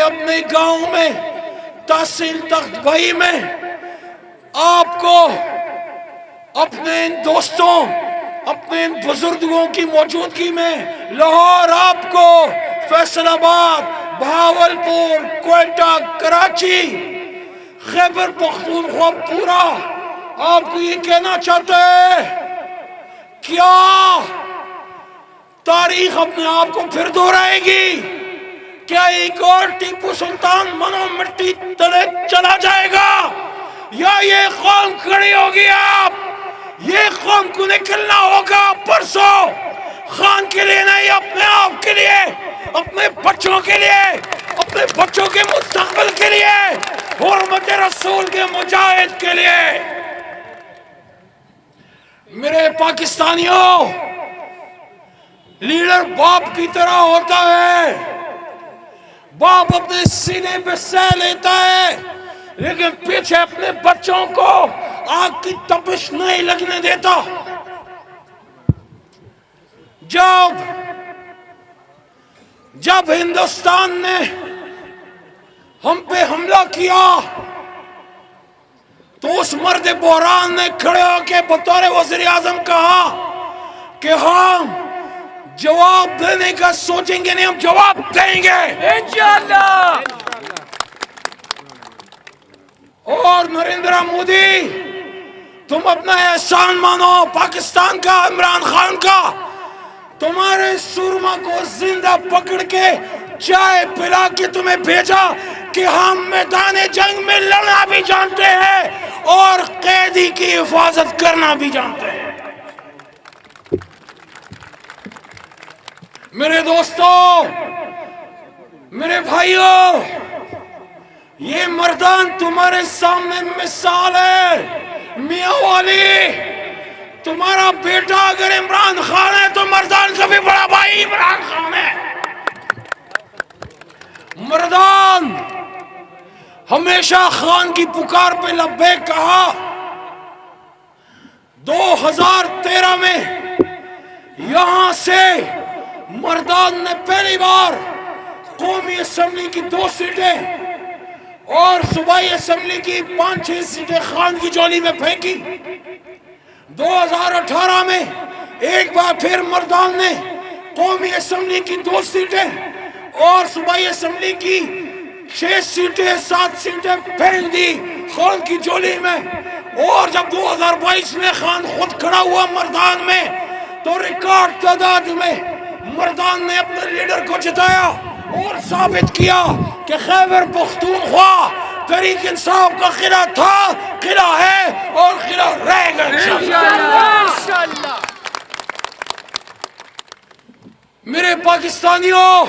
اپنے گاؤں میں تحصیل تخت بھائی میں آپ کو اپنے ان دوستوں اپنے ان بزرگوں کی موجودگی میں لاہور آپ کو فیصل آباد بہاولپور کوئٹہ کراچی خیبر پختونخوا پورا آپ کو یہ کہنا چاہتے ہیں کیا تاریخ اپنے آپ کو پھر دہرائے گی؟ کیا ایک اور ٹیپو سلطان منو مٹی تلے چلا جائے گا یا یہ قوم کھڑی ہوگی؟ آپ یہ قوم کو نکلنا ہوگا پرسوں خان کے لیے نہیں اپنے آپ کے لیے اپنے بچوں کے لیے اپنے بچوں کے مستقبل کے لیے حرمت رسول کے مجاہد کے لیے۔ میرے پاکستانیوں لیڈر باپ کی طرح ہوتا ہے، باپ اپنے سینے پہ سہ لیتا ہے لیکن پیچھے اپنے بچوں کو آگ کی تپش نہیں لگنے دیتا۔ جب ہندوستان نے ہم پہ حملہ کیا تو اس مرد بحران نے کھڑے ہو کے بطور وزیر اعظم کہا کہ ہم جواب دینے کا سوچیں گے نہیں، ہم جواب دیں گے انشاءاللہ۔ اور نریندر مودی تم اپنا احسان مانو پاکستان کا، عمران خان کا، تمہارے سورما کو زندہ پکڑ کے چائے پلا کے تمہیں بھیجا کہ ہم میدان جنگ میں لڑنا بھی جانتے ہیں اور قیدی کی حفاظت کرنا بھی جانتے ہیں۔ میرے دوستوں، میرے بھائیوں، یہ مردان تمہارے سامنے مثال ہے۔ میاں والی، تمہارا بیٹا اگر عمران خان ہے تو مردان کا بھی بڑا بھائی عمران خان ہے۔ مردان ہمیشہ خان کی پکار پہ لبیک کہا۔ 2013 میں یہاں سے مردان نے پہلی بار قومی اسمبلی کی 2 سیٹیں اور صوبائی اسمبلی کی 5-6 سیٹیں خان کی جولی میں پھینکی۔ 2018 میں ایک بار پھر مردان نے قومی اسمبلی کی 2 سیٹیں اور صوبائی اسمبلی کی 6 سیٹیں 7 سیٹیں پھینک دی خان کی جولی میں۔ اور جب 2022 میں خان خود کھڑا ہوا مردان میں تو ریکارڈ تعداد میں مردان نے اپنے لیڈر کو جتایا اور ثابت کیا کہ خیبر پختونخوا تحریک انصاف کا قلعہ تھا، قلعہ ہے اور قلعہ رہے گا انشاءاللہ۔ میرے پاکستانیوں،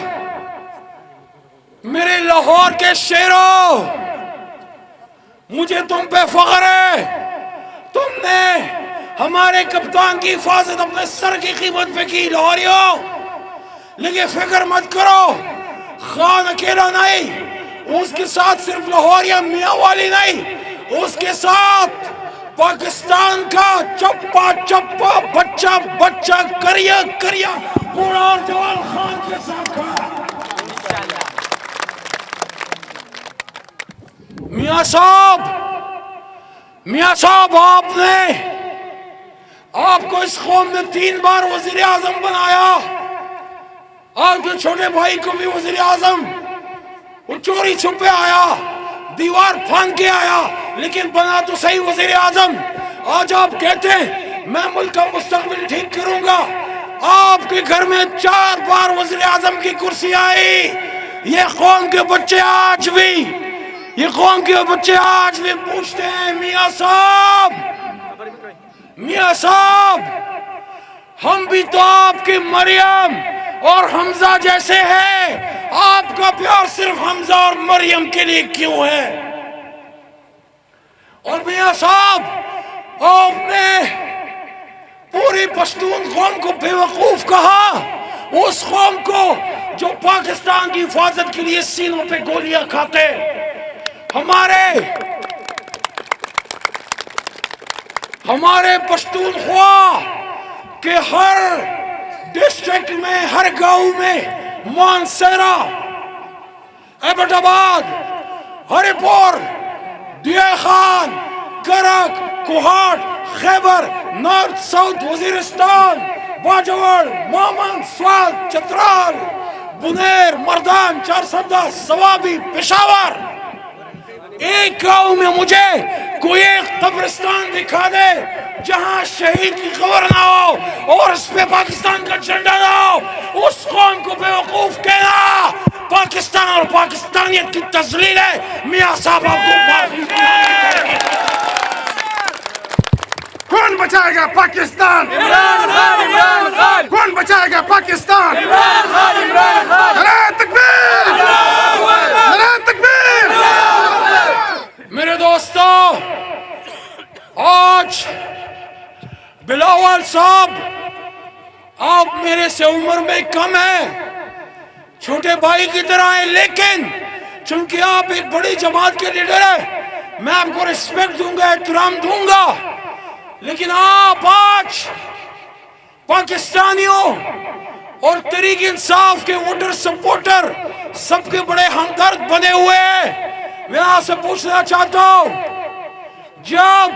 میرے لاہور کے شیروں، مجھے تم پہ فخر ہے۔ تم نے ہمارے کپتان کی حفاظت اپنے سر کی قیمت پہ کی۔ لاہوریوں، لیکن فکر مت کرو، خان اکیلا نہیں، اس کے ساتھ صرف لاہور یا میاں والی نہیں، اس کے ساتھ پاکستان کا چپا چپا بچہ بچہ کریا کریا بوڑھا اور جوان خان کے ساتھ کھڑا۔ میاں صاحب آپ کو اس قوم نے 3 بار وزیر اعظم بنایا، آپ کے چھوٹے بھائی کو بھی وزیر اعظم، وہ چوری چھپے آیا، دیوار پھاند کے آیا، لیکن بنا تو صحیح وزیر اعظم۔ آج آپ کہتے ہیں میں ملک کا مستقبل ٹھیک کروں گا، آپ کے گھر میں 4 بار وزیر اعظم کی کرسی آئی۔ یہ قوم کے بچے آج بھی پوچھتے ہیں میاں صاحب ہم بھی تو آپ کی مریم اور حمزہ جیسے ہیں، آپ کا پیار صرف حمزہ اور مریم کے لیے کیوں ہے؟ اور میاں صاحب آپ نے پوری پشتون قوم کو بے وقوف کہا، اس قوم کو جو پاکستان کی حفاظت کے لیے سینوں پہ گولیاں کھاتے۔ ہمارے پشتونخوا کے ہر ڈسٹرکٹ میں، ہر گاؤں میں مانسیرا ایبٹ آباد، ہری پور، دیا خان، کرک، کوہاٹ، خیبر، نارتھ ساؤتھ وزیرستان، باجوڑ، مومن، سوات، چترال، بنیر، مردان، 410، سوابی، پشاور. ایک گاؤں میں مجھے کوئی ایک قبرستان دکھا دے جہاں شہید کی خبر نہ ہو اور اس پہ پاکستان کا جھنڈا نہ ہو. اس قوم کو بیوقوف کہنا پاکستان اور پاکستانیت کی تذلیل ہے. میاں صاحب آپ کو معافی چاہیے. کون بچائے گا پاکستان؟ عمران خان، عمران خان، کون بچائے گا پاکستان؟ عمران خان، عمران خان. نعرہ تکبیر! نعرہ تکبیر! میرے دوستو، آج بلاول صاحب آپ میرے سے عمر میں کم ہیں، چھوٹے بھائی کی طرح ہیں، لیکن چونکہ آپ ایک بڑی جماعت کے لیڈر ہیں میں آپ کو رسپیکٹ دوں گا، احترام دوں گا. لیکن آپ آج پاکستانیوں اور تحریک انصاف کے ووٹر سپورٹر سب کے بڑے ہمدرد بنے ہوئے ہیں. میں آپ سے پوچھنا چاہتا ہوں، جب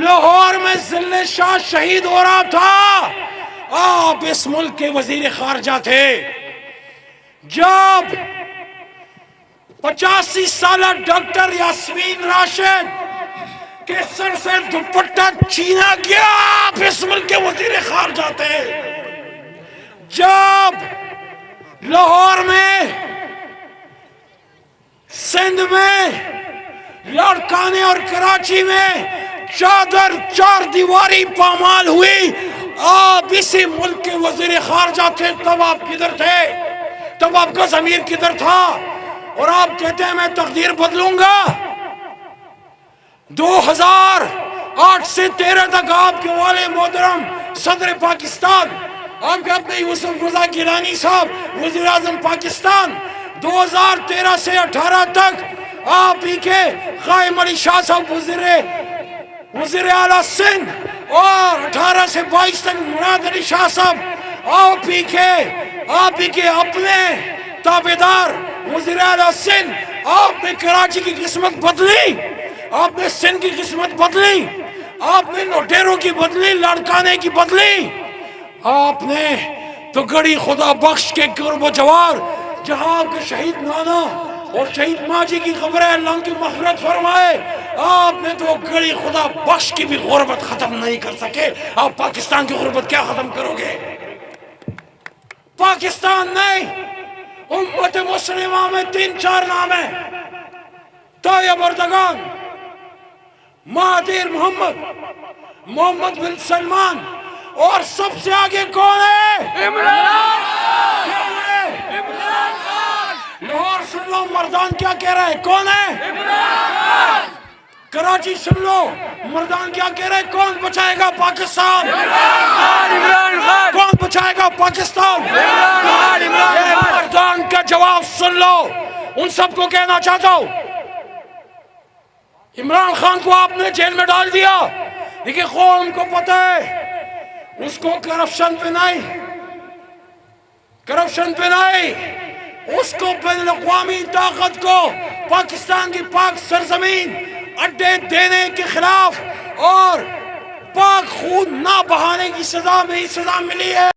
لاہور میں ضلع شاہ شہید ہو رہا تھا آپ اس ملک کے وزیر خارجہ تھے. جب 85 سالہ ڈاکٹر یاسمین راشد کے سر سے دوپٹہ چھینا گیا آپ اس ملک کے وزیر خارجہ تھے. جب لاہور میں، سندھ میں، لاڑکانے اور کراچی میں چار دیواری پامال ہوئی آپ اسی ملک کے وزیر خارجہ تھے. تب آپ کدھر تھے؟ تب آپ کا ضمیر کدھر تھا؟ اور آپ کہتے ہیں میں تقدیر بدلوں گا. 2008 سے 13 تک آپ کے والد محترم صدر پاکستان، آپ کے اپنے یوسف رضا گیلانی صاحب وزیر اعظم پاکستان، 2013 سے 18 تک آپ ہی کے قائم علی شاہ صاحب وزیر اعلیٰ سندھ، اور 18 سے 22 تک مراد علی شاہ صاحب آپ ہی کے اپنے تابعدار وزیر اعلیٰ سندھ. آپ نے کراچی کی قسمت بدلی، آپ نے سندھ کی قسمت بدلی، آپ نے نوٹیروں کی بدلی، لاڑکانے کی بدلی. آپ نے تو گڑی خدا بخش کے قرب و جوار، جہاں آپ کے شہید نانا اور شہید ماں جی کی قبر ہے، اللہ ان کی مغفرت فرمائے، آپ نے تو گڑی خدا بخش کی بھی غربت ختم نہیں کر سکے. آپ پاکستان کی غربت کیا ختم کرو گے؟ پاکستان نہیں، امت مسلمہ میں 3-4 نام ہیں: طیب اردگان، مہاتیر محمد بن سلمان، اور سب سے آگے کون ہے؟ عمران لاہور سن لو، مردان کیا کہہ رہا ہے؟ کون ہے؟ کراچی سن لو، مردان کیا کہہ رہے ہیں؟ کون بچائے گا پاکستان؟ عمران خان، کون بچائے گا پاکستان؟ یہ مردان کا جواب سن لو. ان سب کو کہنا چاہتا ہوں، عمران خان کو آپ نے جیل میں ڈال دیا، لیکن قوم کو پتہ ہے اس کو کرپشن پہ نہیں، اس کو بین الاقوامی طاقت کو پاکستان کی پاک سرزمین اڈے دینے کے خلاف اور پاک خون نہ بہانے کی سزا ملی ہے.